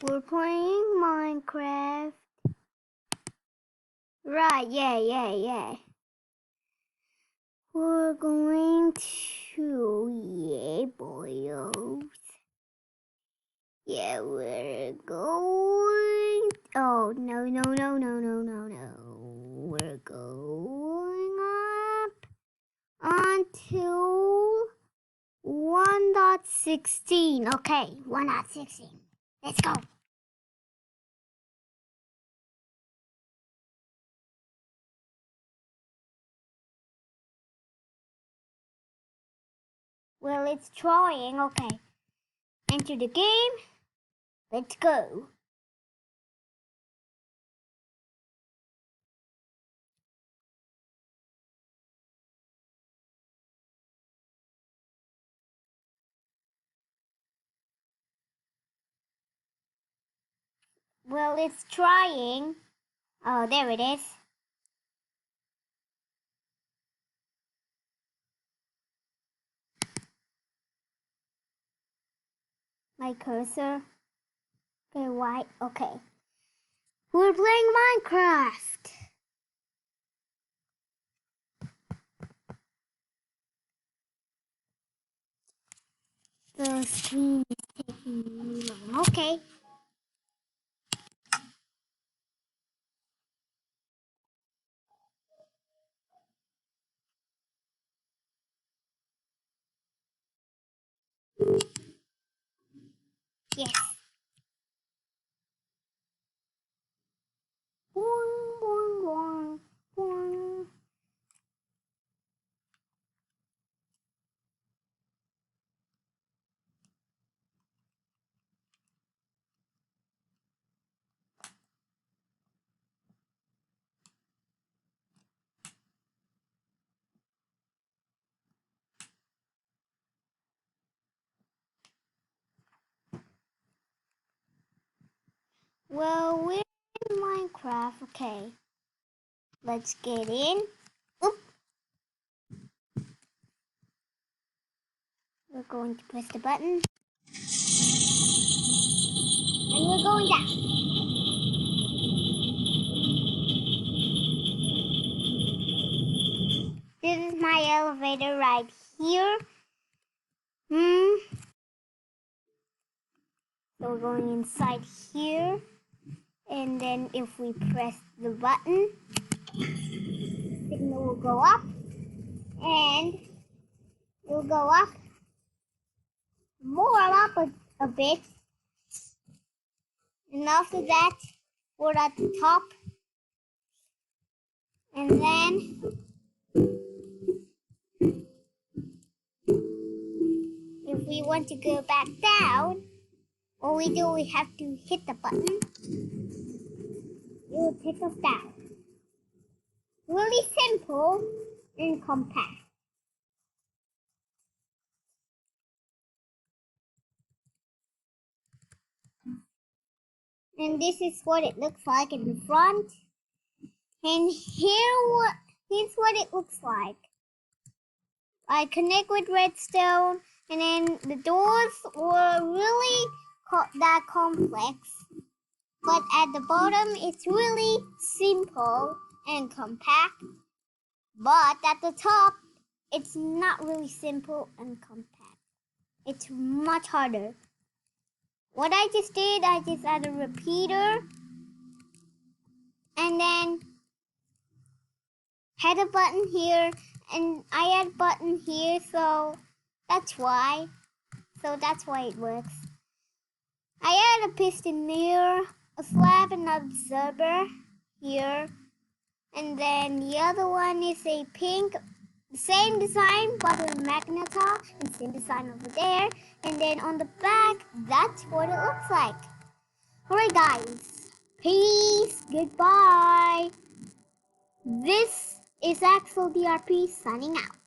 We're playing Minecraft. Right, yeah. We're going to, boyos. Yeah, we're going. Oh, no. We're going up until 1.16. Okay, 1.16. Let's go. Well, it's trying. Okay. Enter the game. Let's go. Well, it's trying. Oh, there it is. My cursor. Okay, white. Okay. We're playing Minecraft. The stream is taking really long. Okay. Yes. Boing, boing, boing, boing. Well, we're in Minecraft. Okay. Let's get in. Oop. We're going to press the button. And we're going down. This is my elevator right here. So we're going inside here. And then if we press the button, signal will go up. And it will go up. More up a bit. And after that, we're at the top. And then if we want to go back down, all we do, we have to hit the button. It will take us down. Really simple and compact. And this is what it looks like in the front. And here's what it looks like. I connect with redstone, and then the doors were really that complex. But at the bottom, it's really simple and compact. But at the top, it's not really simple and compact. It's much harder. What I just did, I just added a repeater. And then had a button here. And I had a button here, so that's why. So that's why it works. I add a piston here, a slab and an observer here, and then the other one is a pink, same design but a magnetar, and same design over there, and then on the back, that's what it looks like. Alright guys, peace, goodbye. This is Axel DRP signing out.